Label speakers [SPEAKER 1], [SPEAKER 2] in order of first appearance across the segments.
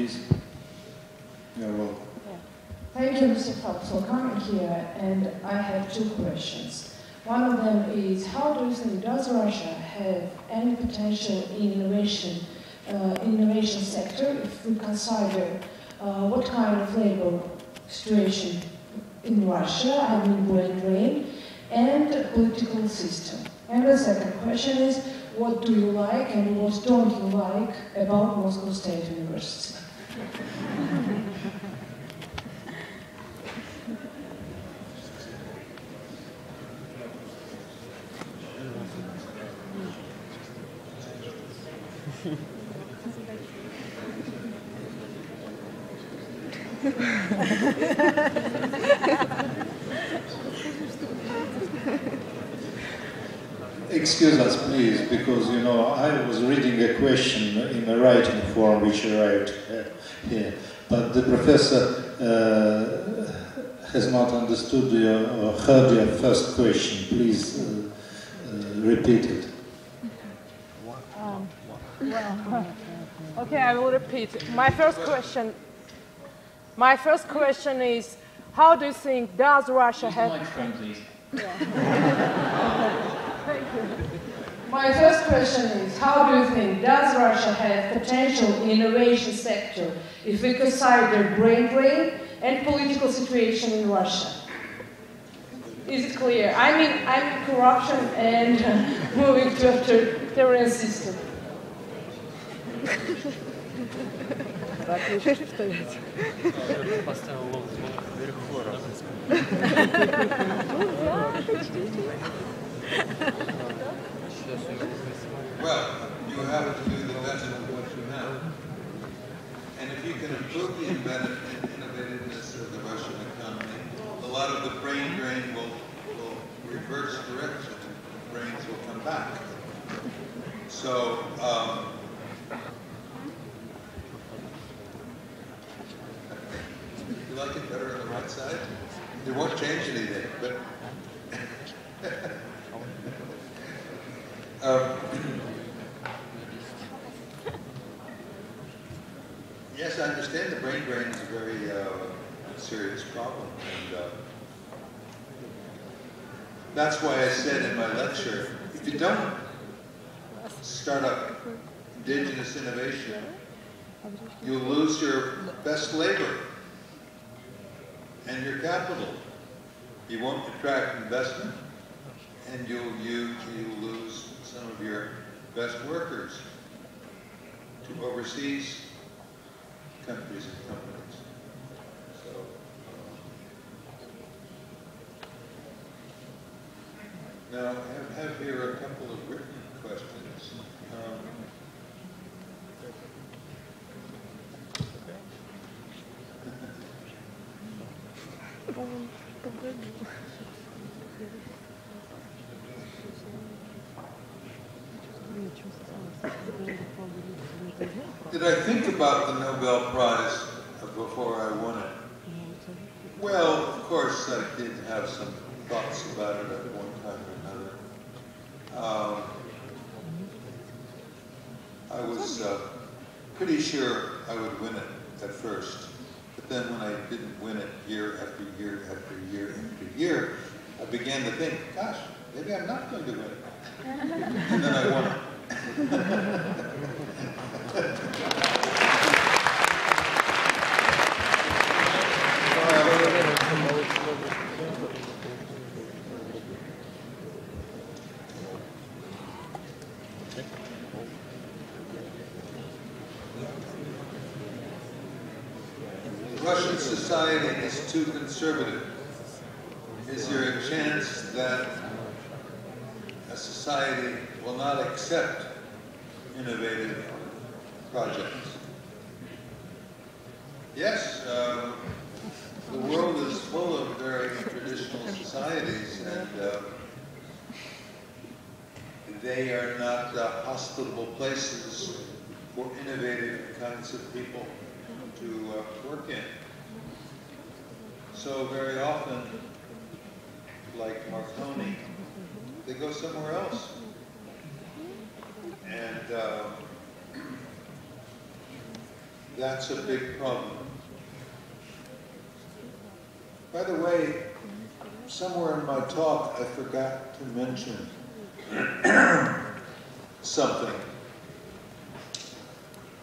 [SPEAKER 1] please.
[SPEAKER 2] You're welcome.
[SPEAKER 3] Thank you, Mr. Phelps, for coming here, and I have two questions. One of them is, how do you think, does Russia have any potential in innovation sector if we consider what kind of labor situation in Russia, I mean brain drain, and political system? And the second question is, what do you like and what don't you like about Moscow State University?
[SPEAKER 2] Excuse us, please, because, you know, I was reading a question in a writing form which arrived here, but the professor has not understood or heard your first question. Please repeat it.
[SPEAKER 4] Okay, I will repeat. My first question is, how do you think, does Russia have...
[SPEAKER 1] Microphone, please.
[SPEAKER 4] Thank you.
[SPEAKER 3] My first question is, how do you think, does Russia have potential in innovation sector if we consider brain drain and political situation in Russia? Is it clear? I mean corruption and moving to a authoritarian system.
[SPEAKER 5] Well, you have to do the best of what you have. And if you can improve the innovativeness of the Russian economy, a lot of the brain drain will reverse direction and brains will come back. So, you like it better on the right side? It won't change anything, but yes, I understand the brain drain is a very serious problem, and that's why I said in my lecture, if you don't start up indigenous innovation, you'll lose your best labor and your capital. You won't attract investment, and you'll lose some of your best workers to overseas countries and companies. So, now I have here a couple of written questions. Did I think about the Nobel Prize before I won it? Well, of course, I did have some thoughts about it at one time or another. I was pretty sure I would win it at first. But then when I didn't win it year after year after year after year, I began to think, gosh, maybe I'm not going to win it. And then I won it. Russian society is too conservative. Is there a chance that a society will not accept innovative projects? Yes, the world is full of very traditional societies, and they are not hospitable places for innovative kinds of people to work in. So very often, like Marconi, they go somewhere else. And that's a big problem. By the way, somewhere in my talk, I forgot to mention something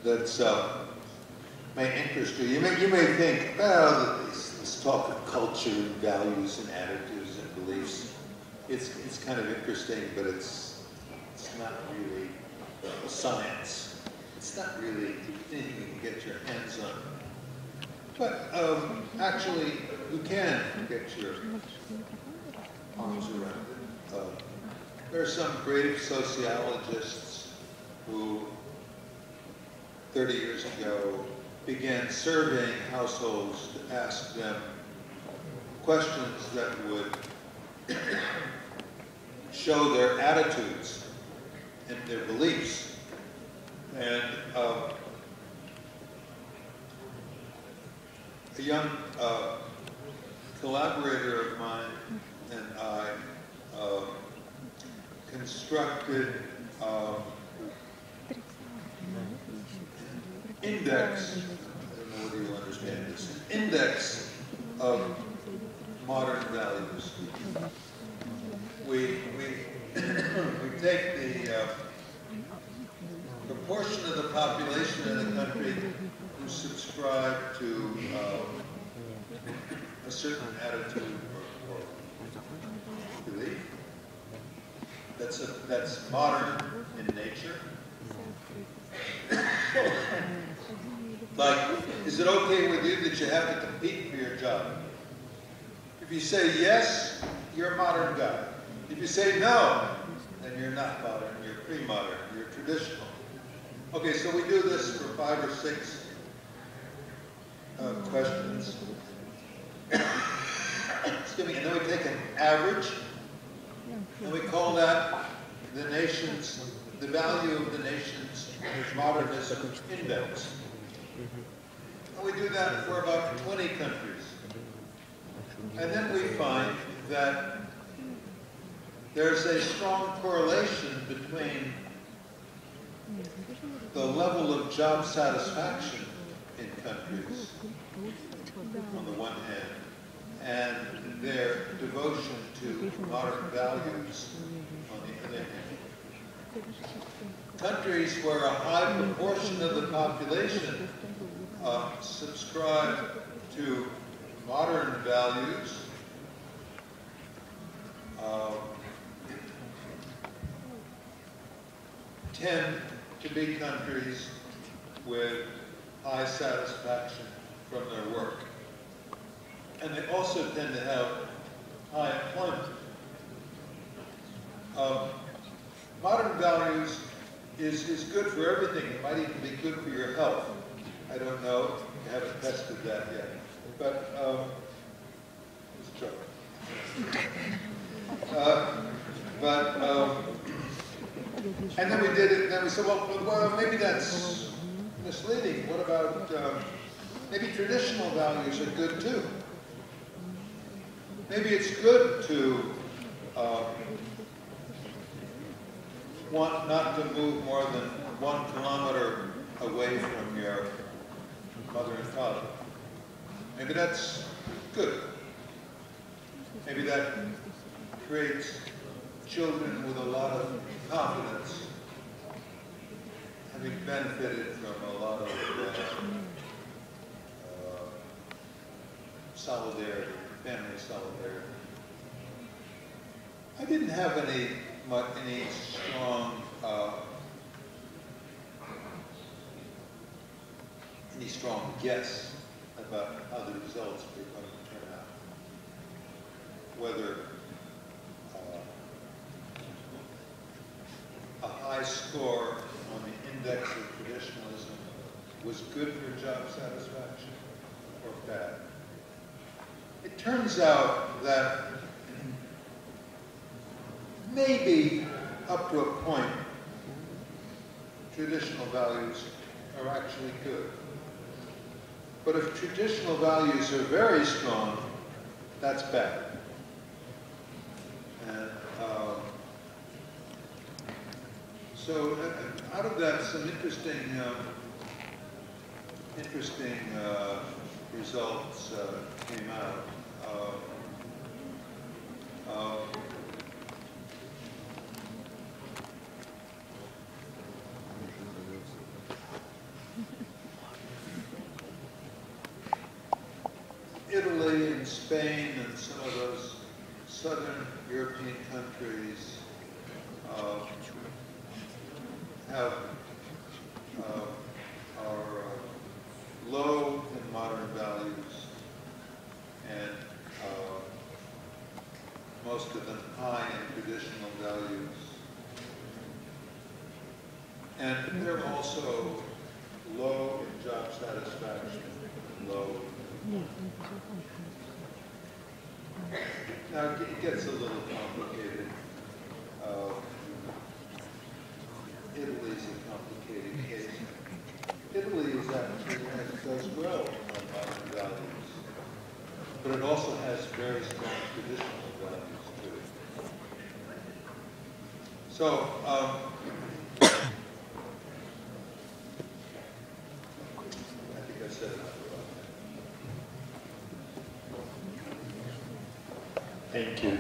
[SPEAKER 5] that's may interest you. You may think, well, this talk of culture and values and attitudes and beliefs, it's kind of interesting, but it's not really science. It's not really anything you can get your hands on. But actually, you can get your arms around it. There are some brave sociologists who, 30 years ago, began surveying households to ask them questions that would show their attitudes and their beliefs. And a young collaborator of mine and I constructed index, I don't know whether you understand this, an index of modern values. We take the proportion of the population in the country who subscribe to a certain attitude or belief that's modern in nature. Like, is it okay with you that you have to compete for your job? If you say yes, you're a modern guy. If you say no, then you're not modern, you're pre-modern, you're traditional. Okay, so we do this for 5 or 6 questions. Excuse me, and then we take an average, and we call that the value of the nation's modernism index. And we do that for about 20 countries. And then we find that there's a strong correlation between the level of job satisfaction in countries, on the one hand, and their devotion to modern values, on the other hand. Countries where a high proportion of the population subscribe to modern values tend to be countries with high satisfaction from their work. And they also tend to have high employment. Modern values is good for everything. It might even be good for your health. I don't know. I haven't tested that yet. But it's trouble. And then we did it, and then we said, well, maybe that's misleading. What about, maybe traditional values are good too. Maybe it's good to want not to move more than 1 kilometer away from your mother and father. Maybe that's good. Maybe that creates children with a lot of confidence, having benefited from a lot of solidarity, family solidarity. I didn't have any strong guess about how the results were going to turn out. Whether a high score on the index of traditionalism was good for job satisfaction or bad. It turns out that maybe up to a point, traditional values are actually good. But if traditional values are very strong, that's bad. And so out of that, some interesting interesting results came out. Italy and Spain and some of those southern European countries are low in modern values and most of them high in traditional values. And they're also low in job satisfaction, low. Now it gets a little complicated. Italy's a complicated case. Italy is actually does well on modern values, but it also has very strong traditional values too. So I think I said enough about that.
[SPEAKER 2] Thank you.